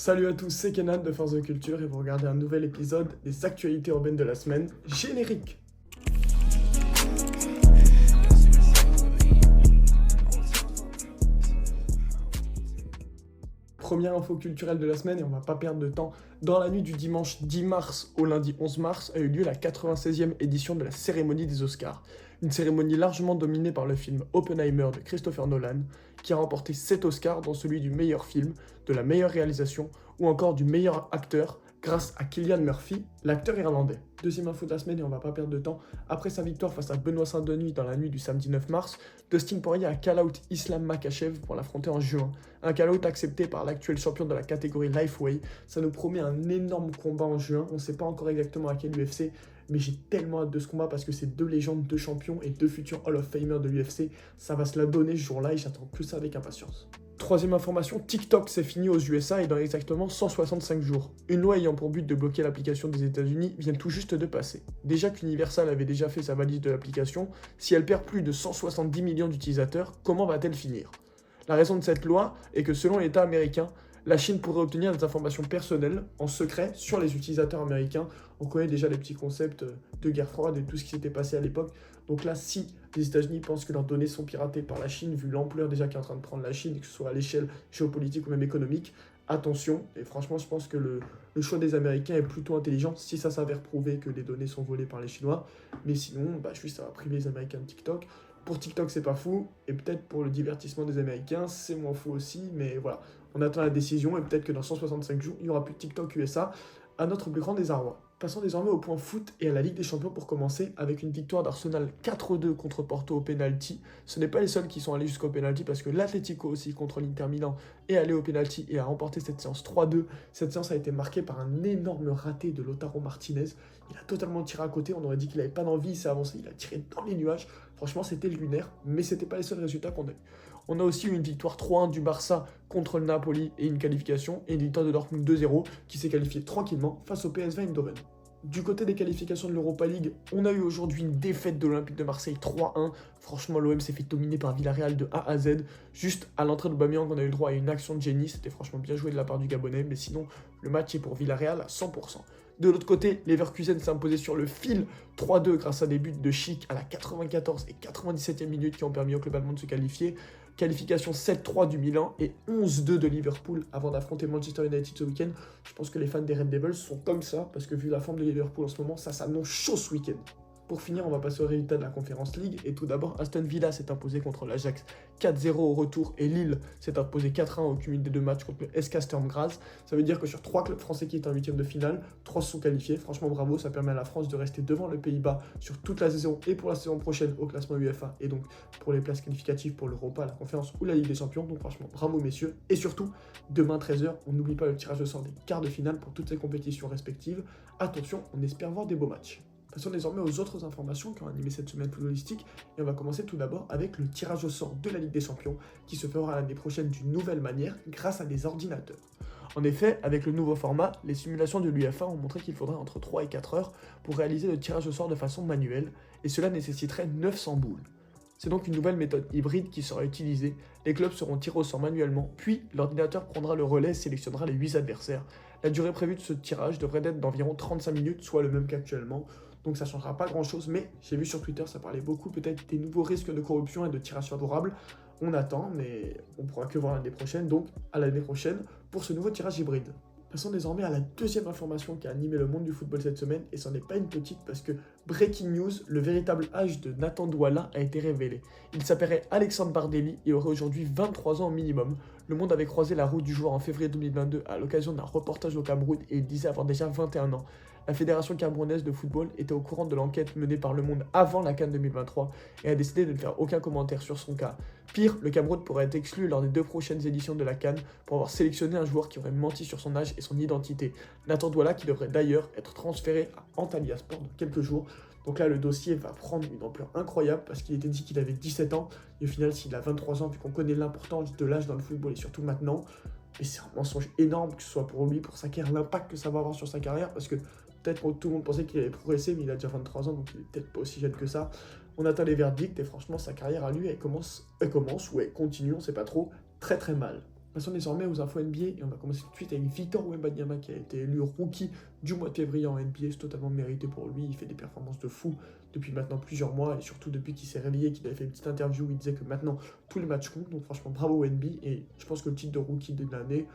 Salut à tous, c'est Kenan de Force de Culture et vous regardez un nouvel épisode des actualités urbaines de la semaine. Générique! Première info culturelle de la semaine et on va pas perdre de temps. Dans la nuit du dimanche 10 mars au lundi 11 mars a eu lieu la 96e édition de la cérémonie des Oscars. Une cérémonie largement dominée par le film Oppenheimer de Christopher Nolan, qui a remporté 7 Oscars dont celui du meilleur film, de la meilleure réalisation ou encore du meilleur acteur grâce à Cillian Murphy, l'acteur irlandais. Deuxième info de la semaine et on va pas perdre de temps. Après sa victoire face à Benoît Saint-Denis dans la nuit du samedi 9 mars, Dustin Poirier a call-out Islam Makhachev pour l'affronter en juin. Un call-out accepté par l'actuel champion de la catégorie Lifeway. Ça nous promet un énorme combat en juin. On ne sait pas encore exactement à quel UFC, mais j'ai tellement hâte de ce combat parce que c'est deux légendes, deux champions et deux futurs Hall of Famers de l'UFC. Ça va se la donner ce jour-là et j'attends plus ça avec impatience. Troisième information, TikTok c'est fini aux USA et dans exactement 165 jours. Une loi ayant pour but de bloquer l'application des États-Unis vient tout juste de passer. Déjà qu'Universal avait déjà fait sa valise de l'application, si elle perd plus de 170 millions d'utilisateurs, comment va-t-elle finir? La raison de cette loi est que selon l'État américain, la Chine pourrait obtenir des informations personnelles en secret sur les utilisateurs américains. On connaît déjà les petits concepts de guerre froide et tout ce qui s'était passé à l'époque. Donc là, si les États-Unis pensent que leurs données sont piratées par la Chine, vu l'ampleur déjà qu'est en train de prendre la Chine, que ce soit à l'échelle géopolitique ou même économique, attention. Et franchement, je pense que le choix des Américains est plutôt intelligent si ça s'avère prouvé que les données sont volées par les Chinois. Mais sinon, juste ça va priver les Américains de TikTok. Pour TikTok, c'est pas fou. Et peut-être pour le divertissement des Américains, c'est moins fou aussi. Mais voilà, on attend la décision et peut-être que dans 165 jours, il n'y aura plus de TikTok USA à notre plus grand désarroi. Passons désormais au point foot et à la Ligue des Champions pour commencer avec une victoire d'Arsenal 4-2 contre Porto au penalty. Ce n'est pas les seuls qui sont allés jusqu'au penalty parce que l'Atlético aussi contre l'Inter Milan est allé au penalty et a remporté cette séance 3-2. Cette séance a été marquée par un énorme raté de Lautaro Martinez. Il a totalement tiré à côté, on aurait dit qu'il n'avait pas d'envie, il s'est avancé, il a tiré dans les nuages. Franchement, c'était lunaire, mais ce n'était pas les seuls résultats qu'on a eu. On a aussi eu une victoire 3-1 du Barça contre le Napoli et une qualification, et une victoire de Dortmund 2-0 qui s'est qualifié tranquillement face au PSV Eindhoven. Du côté des qualifications de l'Europa League, on a eu aujourd'hui une défaite de l'Olympique de Marseille 3-1. Franchement, l'OM s'est fait dominer par Villarreal de A à Z. Juste à l'entrée de Aubameyang, on a eu le droit à une action de génie. C'était franchement bien joué de la part du Gabonais, mais sinon, le match est pour Villarreal à 100%. De l'autre côté, Leverkusen s'est imposé sur le fil 3-2 grâce à des buts de Schick à la 94 et 97e minute qui ont permis au club allemand de se qualifier. Qualification 7-3 du Milan et 11-2 de Liverpool avant d'affronter Manchester United ce week-end. Je pense que les fans des Red Devils sont comme ça parce que vu la forme de Liverpool en ce moment, ça s'annonce chaud ce week-end. Pour finir, on va passer au résultat de la Conference League. Et tout d'abord, Aston Villa s'est imposé contre l'Ajax 4-0 au retour. Et Lille s'est imposé 4-1 au cumul des deux matchs contre le SK Sturm Graz. Ça veut dire que sur 3 clubs français qui étaient en 8e de finale, 3 se sont qualifiés. Franchement, bravo, ça permet à la France de rester devant le Pays-Bas sur toute la saison et pour la saison prochaine au classement UEFA. Et donc pour les places qualificatives pour l'Europa, la Conférence ou la Ligue des Champions. Donc franchement, bravo messieurs. Et surtout, demain 13h, on n'oublie pas le tirage au sort des quarts de finale pour toutes ces compétitions respectives. Attention, on espère voir des beaux matchs. Passons désormais aux autres informations qui ont animé cette semaine footballistique et on va commencer tout d'abord avec le tirage au sort de la Ligue des Champions qui se fera l'année prochaine d'une nouvelle manière grâce à des ordinateurs. En effet, avec le nouveau format, les simulations de l'UEFA ont montré qu'il faudrait entre 3 et 4 heures pour réaliser le tirage au sort de façon manuelle et cela nécessiterait 900 boules. C'est donc une nouvelle méthode hybride qui sera utilisée, les clubs seront tirés au sort manuellement, puis l'ordinateur prendra le relais et sélectionnera les 8 adversaires. La durée prévue de ce tirage devrait être d'environ 35 minutes, soit le même qu'actuellement. Donc ça ne changera pas grand chose, mais j'ai vu sur Twitter, ça parlait beaucoup peut-être des nouveaux risques de corruption et de tirage favorable. On attend, mais on ne pourra que voir l'année prochaine, donc à l'année prochaine pour ce nouveau tirage hybride. Passons désormais à la deuxième information qui a animé le monde du football cette semaine, et ce n'est pas une petite parce que breaking news, le véritable âge de Nathan Douala a été révélé. Il s'appellerait Alexandre Bardelli et aurait aujourd'hui 23 ans au minimum. Le monde avait croisé la route du joueur en février 2022 à l'occasion d'un reportage au Cameroun et il disait avoir déjà 21 ans. La fédération camerounaise de football était au courant de l'enquête menée par Le Monde avant la CAN 2023 et a décidé de ne faire aucun commentaire sur son cas. Pire, le Cameroun pourrait être exclu lors des 2 prochaines éditions de la CAN pour avoir sélectionné un joueur qui aurait menti sur son âge et son identité. Nathan Douala qui devrait d'ailleurs être transféré à Antalya Sport dans quelques jours. Donc là, le dossier va prendre une ampleur incroyable parce qu'il était dit qu'il avait 17 ans. Et au final, s'il a 23 ans, vu qu'on connaît l'importance de l'âge dans le football et surtout maintenant, mais c'est un mensonge énorme, que ce soit pour lui, pour sa carrière, l'impact que ça va avoir sur sa carrière, parce que peut-être que tout le monde pensait qu'il allait progresser, mais il a déjà 23 ans, donc il est peut-être pas aussi jeune que ça. On attend les verdicts, et franchement, sa carrière à lui, elle commence ou elle continue, on sait pas trop, très très mal. Passons désormais aux infos NBA et on va commencer tout de suite avec Victor Wembanyama qui a été élu rookie du mois de février en NBA. C'est totalement mérité pour lui, il fait des performances de fou depuis maintenant plusieurs mois et surtout depuis qu'il s'est réveillé, qu'il avait fait une petite interview où il disait que maintenant tous les matchs comptent. Donc franchement bravo Wemby et je pense que le titre de rookie de l'année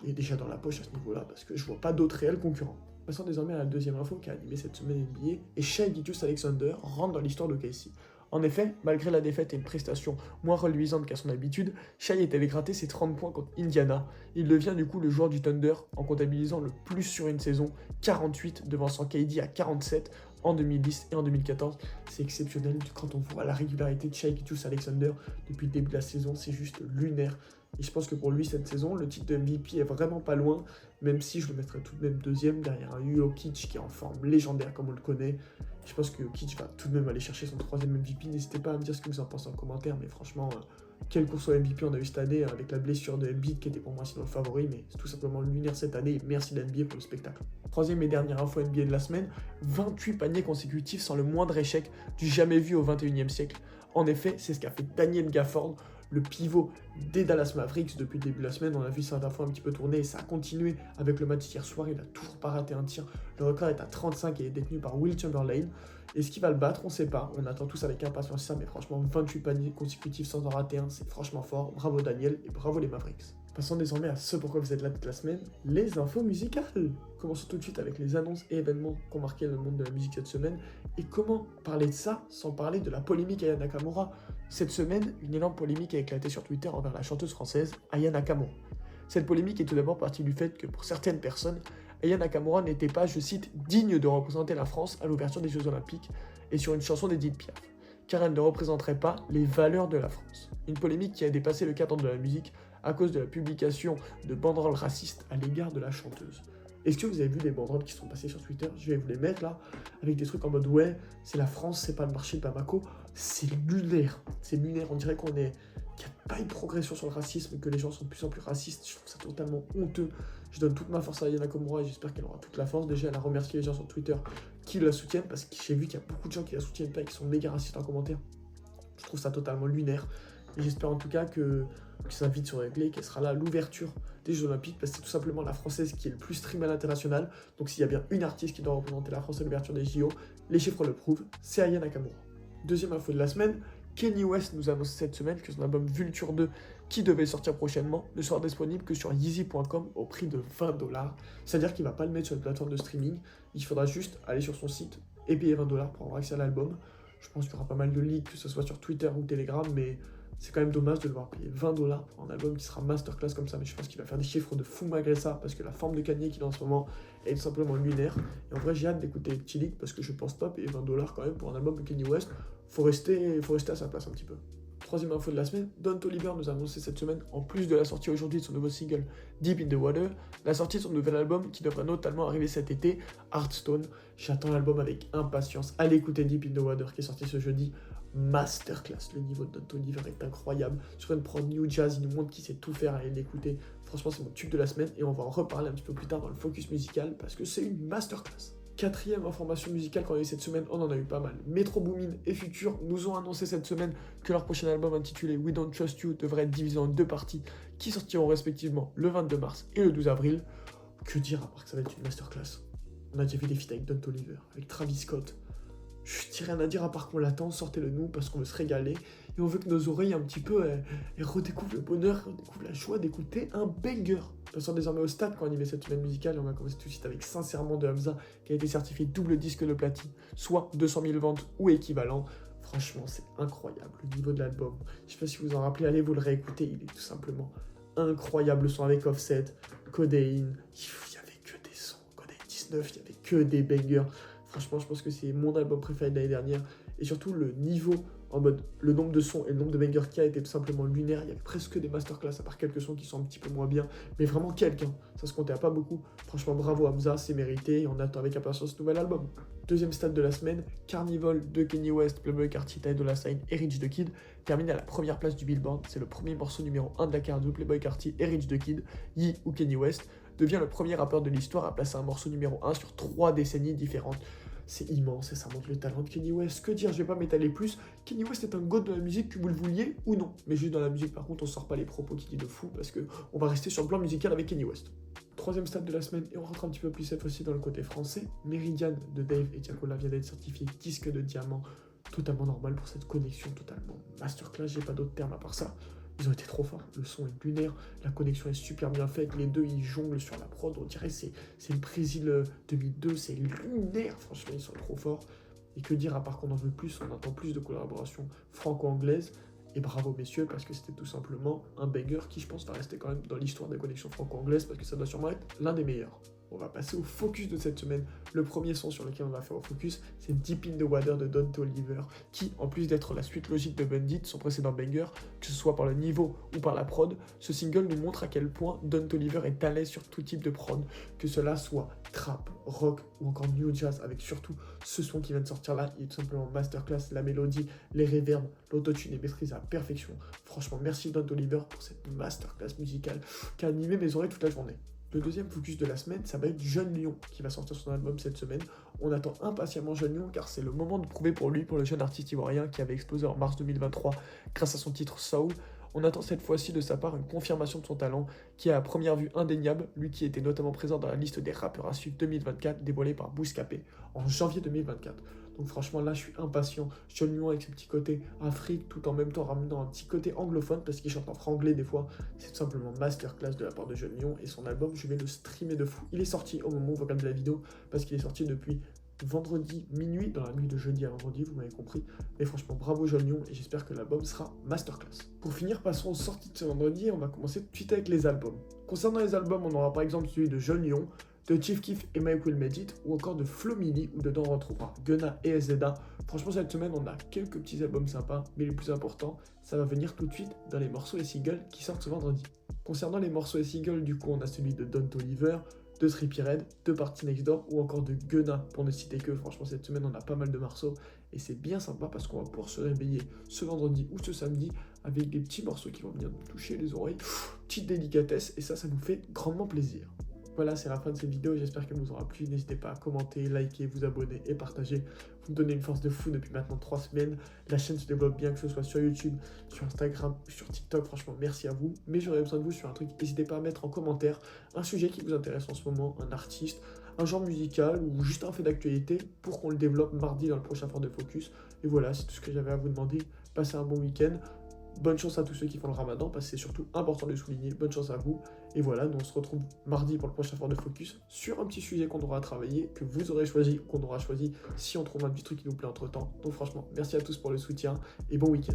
est déjà dans la poche à ce niveau-là parce que je vois pas d'autres réels concurrents. Passons désormais à la deuxième info qui a animé cette semaine NBA et Shai Gilgeous-Alexander rentre dans l'histoire de KC. En effet, malgré la défaite et une prestation moins reluisante qu'à son habitude, Shai est allé gratter ses 30 points contre Indiana. Il devient du coup le joueur du Thunder en comptabilisant le plus sur une saison, 48 devançant KD à 47 en 2010 et en 2014. C'est exceptionnel quand on voit la régularité de Shai Gilgeous-Alexander depuis le début de la saison, c'est juste lunaire. Et je pense que pour lui, cette saison, le titre de MVP est vraiment pas loin, même si je le mettrais tout de même deuxième derrière un Jokic qui est en forme légendaire comme on le connaît. Je pense que Jokic va tout de même aller chercher son troisième MVP. N'hésitez pas à me dire ce que vous en pensez en commentaire, mais franchement, quelle course au MVP on a eu cette année avec la blessure de Embiid qui était pour moi sinon le favori, mais c'est tout simplement lunaire cette année et merci l'NBA pour le spectacle. Troisième et dernière info NBA de la semaine, 28 paniers consécutifs sans le moindre échec du jamais vu au 21e siècle. En effet, c'est ce qu'a fait Daniel Gafford, le pivot des Dallas Mavericks depuis le début de la semaine. On a vu certaines fois un petit peu tourner et ça a continué avec le match hier soir. Il n'a toujours pas raté un tir. Le record est à 35 et est détenu par Will Chamberlain. Est-ce qu'il va le battre? On ne sait pas. On attend tous avec impatience ça, mais franchement, 28 paniers consécutifs sans en rater un, c'est franchement fort. Bravo Daniel et bravo les Mavericks. Passons désormais à ce pourquoi vous êtes là toute la semaine, les infos musicales. Commençons tout de suite avec les annonces et événements qui ont marqué le monde de la musique cette semaine. Et comment parler de ça sans parler de la polémique Aya Nakamura? Cette semaine, une énorme polémique a éclaté sur Twitter envers la chanteuse française Aya Nakamura. Cette polémique est tout d'abord partie du fait que pour certaines personnes, Aya Nakamura n'était pas, je cite, digne de représenter la France à l'ouverture des Jeux Olympiques et sur une chanson d'Edith Piaf, car elle ne représenterait pas les valeurs de la France. Une polémique qui a dépassé le cadre de la musique à cause de la publication de banderoles racistes à l'égard de la chanteuse. Est-ce que vous avez vu les banderoles qui sont passées sur Twitter? Je vais vous les mettre là, avec des trucs en mode ouais, c'est la France, c'est pas le marché de Bamako. C'est lunaire, on dirait qu'il n'y a pas une progression sur le racisme, que les gens sont de plus en plus racistes. Je trouve ça totalement honteux. Je donne toute ma force à Aya Nakamura et j'espère qu'elle aura toute la force. Déjà, elle a remercié les gens sur Twitter qui la soutiennent parce que j'ai vu qu'il y a beaucoup de gens qui la soutiennent pas et qui sont méga racistes en commentaire. Je trouve ça totalement lunaire. Et j'espère en tout cas que ça vite sera réglé, qu'elle sera là à l'ouverture des Jeux Olympiques, parce que c'est tout simplement la française qui est le plus streamée à l'international. Donc s'il y a bien une artiste qui doit représenter la France à l'ouverture des JO, les chiffres le prouvent, c'est Aya Nakamura. Deuxième info de la semaine, Kanye West nous annonce cette semaine que son album Vulture 2, qui devait sortir prochainement, ne sera disponible que sur Yeezy.com au prix de 20$. C'est-à-dire qu'il ne va pas le mettre sur une plateforme de streaming, il faudra juste aller sur son site et payer 20$ pour avoir accès à l'album. Je pense qu'il y aura pas mal de leaks, que ce soit sur Twitter ou Telegram, mais c'est quand même dommage de devoir payer 20$ pour un album qui sera masterclass comme ça, mais je pense qu'il va faire des chiffres de fou malgré ça, parce que la forme de Kanye qu'il a en ce moment est tout simplement lunaire. Et en vrai, j'ai hâte d'écouter les petits leaks, parce que je pense pas payer 20$ quand même pour un album de Kanye West. Faut rester à sa place un petit peu. Troisième info de la semaine, Don Toliver nous a annoncé cette semaine, en plus de la sortie aujourd'hui de son nouveau single Deep in the Water, la sortie de son nouvel album qui devrait notamment arriver cet été, Hearthstone. J'attends l'album avec impatience. Allez écouter Deep in the Water qui est sorti ce jeudi. Masterclass, le niveau de Don Toliver est incroyable. Sur une prod New Jazz, il nous montre qu'il sait tout faire, allez l'écouter. Franchement, c'est mon tube de la semaine et on va en reparler un petit peu plus tard dans le focus musical parce que c'est une masterclass. Quatrième information musicale qu'on a eu cette semaine, on en a eu pas mal. Metro Boomin et Future nous ont annoncé cette semaine que leur prochain album intitulé We Don't Trust You devrait être divisé en deux parties qui sortiront respectivement le 22 mars et le 12 avril. Que dire à part que ça va être une masterclass? On a déjà vu des feats avec Don Toliver, avec Travis Scott. Je n'ai rien à dire à part qu'on l'attend, sortez-le nous parce qu'on veut se régaler et on veut que nos oreilles un petit peu redécouvrent le bonheur, redécouvrent la joie d'écouter un banger. Passons désormais au stade quand on animait cette semaine musicale et on va commencer tout de suite avec Sincèrement de Hamza qui a été certifié double disque de platine, soit 200 000 ventes ou équivalent. Franchement, c'est incroyable le niveau de l'album. Je sais pas si vous en rappelez, allez vous le réécouter, il est tout simplement incroyable. Le son avec Offset, Codeine, il y avait que des sons, Codeine 19, il y avait que des bangers. Franchement, je pense que c'est mon album préféré de l'année dernière. Et surtout, le niveau, en mode le nombre de sons et le nombre de bangers qu'il y a était tout simplement lunaire. Il y avait presque des masterclass, à part quelques sons qui sont un petit peu moins bien. Mais vraiment quelques, hein. Ça se comptait à pas beaucoup. Franchement, bravo Hamza, c'est mérité. Et on attend avec impatience ce nouvel album. Deuxième stade de la semaine, Carnival de Kanye West, Playboi Carti, Ty Dolla $ign et Rich the Kid termine à la première place du Billboard. C'est le premier morceau numéro 1 de la carte de Playboi Carti et Rich the Kid. Ye ou Kanye West devient le premier rappeur de l'histoire à placer un morceau numéro 1 sur 3 décennies différentes. c'est immense et ça montre le talent de Kanye West. Que dire, je vais pas m'étaler plus. Kanye West est un god de la musique, que vous le vouliez ou non. Mais juste dans la musique, par contre, on sort pas les propos qu'il dit de fou parce que on va rester sur le plan musical avec Kanye West. Troisième stade de la semaine, et on rentre un petit peu plus cette fois-ci dans le côté français. Meridian de Dave et Tiakola vient d'être certifié disque de diamant. Totalement normal pour cette connexion, totalement masterclass, j'ai pas d'autres termes à part ça. Ils ont été trop forts, le son est lunaire, la connexion est super bien faite, les deux ils jonglent sur la prod, on dirait c'est le Brésil 2002, c'est lunaire, franchement ils sont trop forts. Et que dire, à part qu'on en veut plus, on attend plus de collaborations franco-anglaises. Et bravo messieurs, parce que c'était tout simplement un banger qui je pense va rester quand même dans l'histoire des connexions franco-anglaises, parce que ça doit sûrement être l'un des meilleurs. On va passer au focus de cette semaine. Le premier son sur lequel on va faire au focus, c'est Deep in the Water de Don Toliver, qui, en plus d'être la suite logique de Bandit, son précédent banger, que ce soit par le niveau ou par la prod, ce single nous montre à quel point Don Toliver est à l'aise sur tout type de prod, que cela soit trap, rock ou encore new jazz, avec surtout ce son qui vient de sortir là, il est tout simplement masterclass, la mélodie, les reverbs, l'autotune est maîtrisé à perfection. Franchement, merci Don Toliver pour cette masterclass musicale qui a animé mes oreilles toute la journée. Le deuxième focus de la semaine, ça va être Jeune Lion qui va sortir son album cette semaine. On attend impatiemment Jeune Lion car c'est le moment de prouver pour lui, pour le jeune artiste ivoirien qui avait explosé en mars 2023 grâce à son titre Soul. On attend cette fois-ci de sa part une confirmation de son talent qui est à première vue indéniable, lui qui était notamment présent dans la liste des rappeurs à suivre 2024 dévoilée par Bouscapé en janvier 2024. Donc franchement là je suis impatient, Jeune Lion avec ses petits côtés Afrique tout en même temps ramenant un petit côté anglophone parce qu'il chante en franglais des fois, c'est tout simplement masterclass de la part de Jeune Lion et son album je vais le streamer de fou. Il est sorti au moment où vous regardez la vidéo parce qu'il est sorti depuis vendredi minuit, dans la nuit de jeudi à vendredi, vous m'avez compris. Mais franchement, bravo Jeune Lion et j'espère que l'album sera masterclass. Pour finir, passons aux sorties de ce vendredi, on va commencer tout de suite avec les albums. Concernant les albums, on aura par exemple celui de Jeune Lion, de Chief Keef et Mike Will Made It, ou encore de Flo Milli, où dedans on retrouvera Gunna et SZA. Franchement, cette semaine, on a quelques petits albums sympas, mais le plus important, ça va venir tout de suite dans les morceaux et singles qui sortent ce vendredi. Concernant les morceaux et singles, du coup, on a celui de Don Toliver, de Trippie Redd, de Party Next Door ou encore de Gunna pour ne citer que. Franchement cette semaine on a pas mal de morceaux et c'est bien sympa parce qu'on va pouvoir se réveiller ce vendredi ou ce samedi avec des petits morceaux qui vont venir nous toucher les oreilles, petite délicatesse et ça nous fait grandement plaisir. Voilà, c'est la fin de cette vidéo, j'espère qu'elle vous aura plu. N'hésitez pas à commenter, liker, vous abonner et partager. Vous me donnez une force de fou depuis maintenant 3 semaines. La chaîne se développe bien, que ce soit sur YouTube, sur Instagram, sur TikTok. Franchement, merci à vous. Mais j'aurais besoin de vous sur un truc. N'hésitez pas à mettre en commentaire un sujet qui vous intéresse en ce moment, un artiste, un genre musical ou juste un fait d'actualité pour qu'on le développe mardi dans le prochain Fort de Focus. Et voilà, c'est tout ce que j'avais à vous demander. Passez un bon week-end. Bonne chance à tous ceux qui font le ramadan, parce que c'est surtout important de le souligner. Bonne chance à vous. Et voilà, nous on se retrouve mardi pour le prochain Fort de Focus sur un petit sujet qu'on aura travaillé, que vous aurez choisi, qu'on aura choisi si on trouve un petit truc qui nous plaît entre temps. Donc franchement, merci à tous pour le soutien et bon week-end.